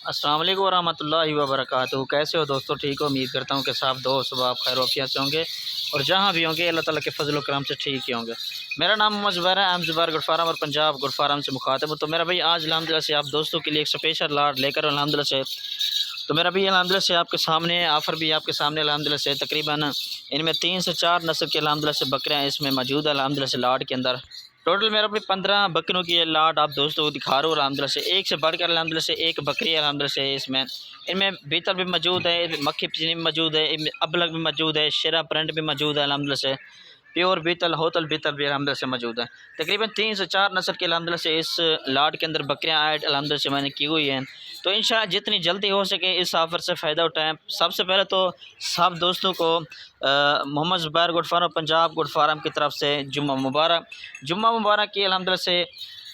अस्सलाम वालेकुम वरहमतुल्लाहि वबरकातुहू। कैसे हो दोस्तों? ठीक हो? उम्मीद करता हूँ कि सब दोस्त सुबह आप खैर वाफियत से होंगे और जहाँ भी होंगे अल्लाह ताला के फजल करम से ठीक ही होंगे। मेरा नाम मोहम्मद ज़ुबैर है। I'm ज़ुबैर गुड फार्म और पंजाब गुड फार्म से मुखातिब हूँ। तो मेरा भाई आज अल्हम्दुलिल्लाह से आप दोस्तों के लिए एक स्पेशल लाट लेकर अल्हम्दुलिल्लाह से तो मेरा भी अल्हम्दुलिल्लाह से आपके सामने ऑफ़र भी आपके सामने अल्हम्दुलिल्लाह से तकरीबन इनमें 3 से 4 नस्ल के अल्हम्दुलिल्लाह से बकरियाँ इसमें मौजूद है अल्हम्दुलिल्लाह से लाट के अंदर। टोटल मेरा भी 15 बकरियों की ये लाट आप दोस्तों को दिखा रहा हूँ अल्हम्दुलिल्लाह से। एक से बढ़कर अल्हम्दुलिल्लाह से एक बकरी है अल्हम्दुलिल्लाह से इसमें। इनमें बीतल भी मौजूद है, मक्खी चीनी भी मौजूद है, इनमें अबलग भी मौजूद है, शेरा प्रिंट भी मौजूद है अल्हम्दुलिल्लाह से। प्योर बीतल होतल बीतल भी अल्हम्दुलिल्लाह से मौजूद है। तकरीबन 3 से 4 नस्ल के अल्हम्दुलिल्लाह से इस लाट के अंदर बकरियाँ ऐड अल्हम्दुलिल्लाह से मैंने की हुई हैं। तो इंशाअल्लाह जितनी जल्दी हो सके इस ऑफ़र से फ़ायदा उठाएँ। सबसे पहले तो सब दोस्तों को Mohammed Zubair good farm Punjab good farm की तरफ से जुम्मा मुबारक। जुम्मा मुबारक की अल्हम्दुलिल्लाह से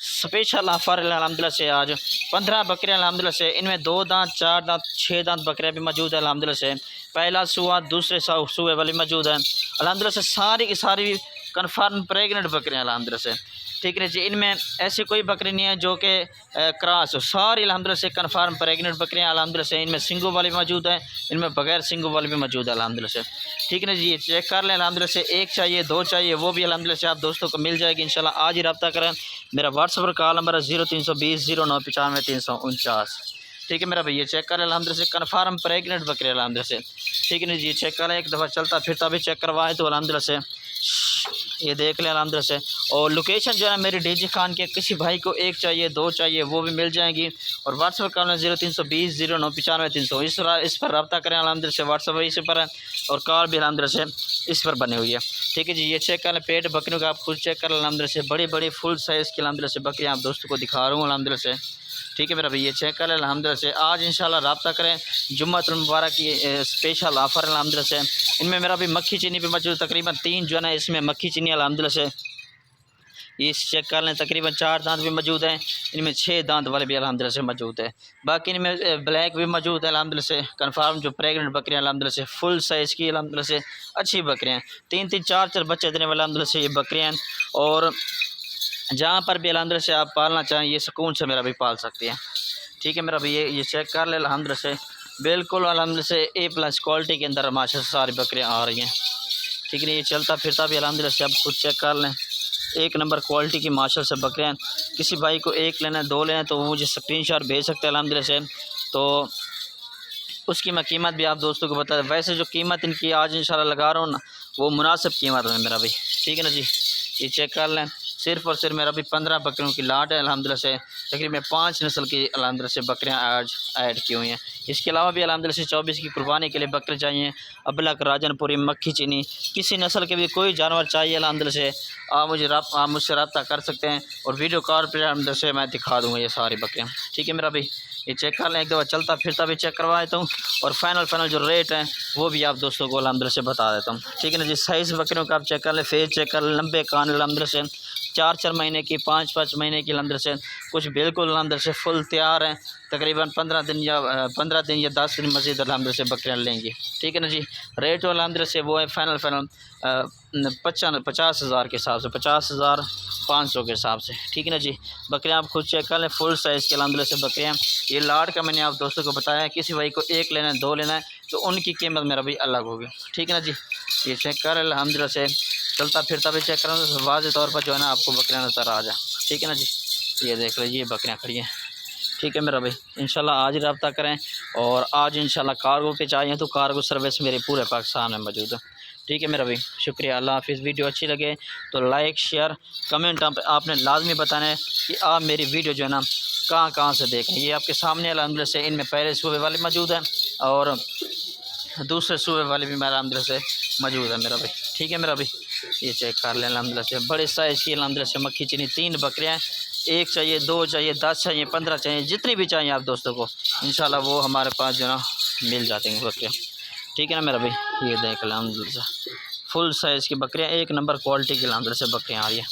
स्पेशल ऑफ़र अल्हम्दुलिल्लाह से आज 15 बकरियाँ अल्हम्दुलिल्लाह से इनमें 2 दांत 4 दांत 6 दांत बकरियाँ भी मौजूद है अल्हम्दुलिल्लाह से। पहला सूआ दूसरे सूए वाली मौजूद है अल्हम्दुलिल्लाह से। सारी की सारी कन्फर्म प्रेगनेंट बकरियाँ अल्हम्दुलिल्लाह से, ठीक है जी। इनमें ऐसी कोई बकरी नहीं है जो कि क्रॉस हो, सारी अल्हम्दुलिल्लाह से कन्फर्म प्रेगनेंट बकरियाँ अल्हम्दुलिल्लाह से। इनमें सिंगों वाली मौजूद है, इनमें बगैर सिंगों वाली भी मौजूद है अल्हम्दुलिल्लाह से, ठीक है ना जी। चेक कर लें अल्हम्दुलिल्लाह से। एक चाहिए, दो चाहिए, वो भी अल्हम्दुलिल्लाह से आप दोस्तों को मिल जाएगी इंशाल्लाह। आज ही रब्ता करें। मेरा व्हाट्सएप पर कॉल नंबर है 0320 09 95 349, ठीक है मेरा भैया। चेक कर लें अल्हम्दुलिल्लाह से कन्फर्म प्रेगनेंट बकरी अल्हम्दुलिल्लाह से, ठीक है ना जी। चेक कर लें, एक दफ़ा चलता फिरता भी चेक करवाएं तो अल्हम्दुलिल्लाह से ये देख लें अल्हम्दुलिल्लाह से। और लोकेशन जो है मेरी डीजी खान के, किसी भाई को एक चाहिए, दो चाहिए, वो भी मिल जाएंगी। और व्हाट्सएप कॉल में 0320 09 95 300 इस पर रब्ता करें अल्हम्दुलिल्लाह से। व्हाट्सएप इसी पर है और कॉल भी अल्हम्दुलिल्लाह से इस पर बनी हुई है, ठीक है जी। ये चेक कर लें पेट बकरियों का, आप खुद चेक कर लें अल्हम्दुलिल्लाह से। बड़ी बड़ी फुल साइज़ की अल्हम्दुलिल्लाह से बकरियाँ आप दोस्तों को दिखा रहा हूँ अल्हम्दुलिल्लाह से, ठीक है मेरा भैया। चेक कर लें अल्हम्दुलिल्लाह से। आज इंशाल्लाह रब्ता करें। जुम्मतुल मुबारक की स्पेशल ऑफ़र अल्हम्दुलिल्लाह से। इनमें मेरा भी मक्खी चीनी भी मौजूद, तकरीबन 3 जो है ना इसमें मक्खी चीनी अल्हम्दुलिल्लाह से। ये चेक कर लें, तकरीबन 4 दांत भी मौजूद हैं, इनमें 6 दांत वाले भी अल्हम्दुलिल्लाह से मौजूद है। बाकी इनमें ब्लैक भी मौजूद है अल्हम्दुलिल्लाह से। कन्फर्म जो प्रेगनेंट बकरियाँ अल्हम्दुलिल्लाह से फुल साइज़ की अल्हम्दुलिल्लाह से अच्छी बकरियाँ हैं। 3-3 4-4 बच्चे देने वाले अल्हम्दुलिल्लाह से ये बकरियाँ हैं। और जहाँ पर भी अल्हम्दुलिल्लाह से आप पालना चाहें ये सुकून से मेरा भी पाल सकते हैं, ठीक है मेरा भैया। ये चेक कर ले अल्हम्दुलिल्लाह से, बिल्कुल अल्हम्दुलिल्लाह से A+ क्वालिटी के अंदर माशा से सारी बकरियाँ आ रही हैं, ठीक है। ये चलता फिरता भी अल्हम्दुलिल्लाह से आप खुद चेक कर लें। एक नंबर क्वालिटी की माशा से बकरियाँ। किसी भाई को एक लेना है, दो लेना है तो वो मुझे स्क्रीनशॉट भेज सकते हैं अल्हम्दुलिल्लाह से। तो उसकी मैं कीमत भी आप दोस्तों को बता दें। वैसे जो कीमत इनकी आज इंशाल्लाह लगा रहा हूँ ना, वो मुनासिब कीमत है मेरा भाई, ठीक है ना जी। ये चेक कर लें। सिर्फ़ और सिर्फ मेरा भी 15 बकरियों की लाट है अल्हम्दुलिल्लाह से। तकरीबन 5 नस्ल की अल्हम्दुलिल्लाह से बकरियाँ आज ऐड की हुई हैं। इसके अलावा भी अल्हम्दुलिल्लाह से 24 की कुर्बानी के लिए बकरे चाहिए, अबलक, राजनपुरी, मक्खी चीनी, किसी नस्ल के भी कोई जानवर चाहिए अल्हम्दुलिल्लाह से आप मुझसे रब्ता कर सकते हैं। और वीडियो कॉल पर अल्हम्दुलिल्लाह से मैं दिखा दूँगा ये सारी बकरियाँ, ठीक है मेरा भाई। ये चेक कर लें, एक दफ़ा चलता फिरता भी चेक करवा देता हूँ और फाइनल जो रेट है वो भी आप दोस्तों को अल्हम्दुलिल्लाह से बता देता हूँ, ठीक है ना जी। साइज़ बकरियों का आप चेक कर लें, फेस चेक कर लें, लंबे कान अल्हम्दुलिल्लाह से, 4-4 महीने की, 5-5 महीने की अल्हम्दुलिल्लाह से। कुछ बिल्कुल अल्हम्दुलिल्लाह से फुल तैयार हैं। तकरीबन 15 दिन या 10 दिन मज़ीद अल्हम्दुलिल्लाह से बकरियाँ लेंगी, ठीक है ना जी। रेट अल्हम्दुलिल्लाह से वो है फाइनल 50,000 के हिसाब से, 50,500 के हिसाब से, ठीक है ना जी। बकरियाँ आप खुद चेक कर लें, फुल साइज़ के अल्हम्दुलिल्लाह से बकरियाँ। ये लाट का मैंने आप दोस्तों को बताया है। किसी भाई को एक लेना है, दो लेना है तो उनकी कीमत मेरा भी अलग होगी, ठीक है ना जी। ये चेक कर अल्हम्दुलिल्लाह से। चलता फिरता भी चेक करें तो वाज़ेह तौर पर जो है ना आपको बकरियाँ नज़र आ जाए, ठीक है ना जी। ये देख लीजिए बकरियाँ खड़ी हैं, ठीक है मेरा भाई। इंशाल्लाह आज ही रब्ता करें। और आज इंशाल्लाह कार्गो पे चाहिए तो कार्गो सर्विस मेरे पूरे पाकिस्तान में मौजूद है, ठीक है मेरा भाई। शुक्रिया, अल्लाह हाफ़िज़। वीडियो अच्छी लगे तो लाइक शेयर कमेंट आपने लाजमी बताना है कि आप मेरी वीडियो जो है ना कहाँ से देखें। ये आपके सामने अल्हम्दुलिल्लाह से इनमें पहले सूबे वाले मौजूद हैं और दूसरे सूबे वाले भी मेरा अल्हम्दुलिल्लाह से मौजूद है मेरा भाई, ठीक है मेरा भाई। ये चेक कर लें अल्हम्दुलिल्लाह से। बड़े साइज़ की अल्हम्दुलिल्लाह से मक्खी चीनी 3 बकरियाँ, एक चाहिए, दो चाहिए, 10 चाहिए, 15 चाहिए, जितनी भी चाहिए आप दोस्तों को इंशाल्लाह वो हमारे पास जो ना मिल जाती हैं बकरियाँ, ठीक है ना मेरा भाई। ये देख लें अल्हम्दुलिल्लाह से फुल साइज़ की बकरियाँ, एक नंबर क्वालिटी की अल्हम्दुलिल्लाह से बकरियाँ आ रही हैं।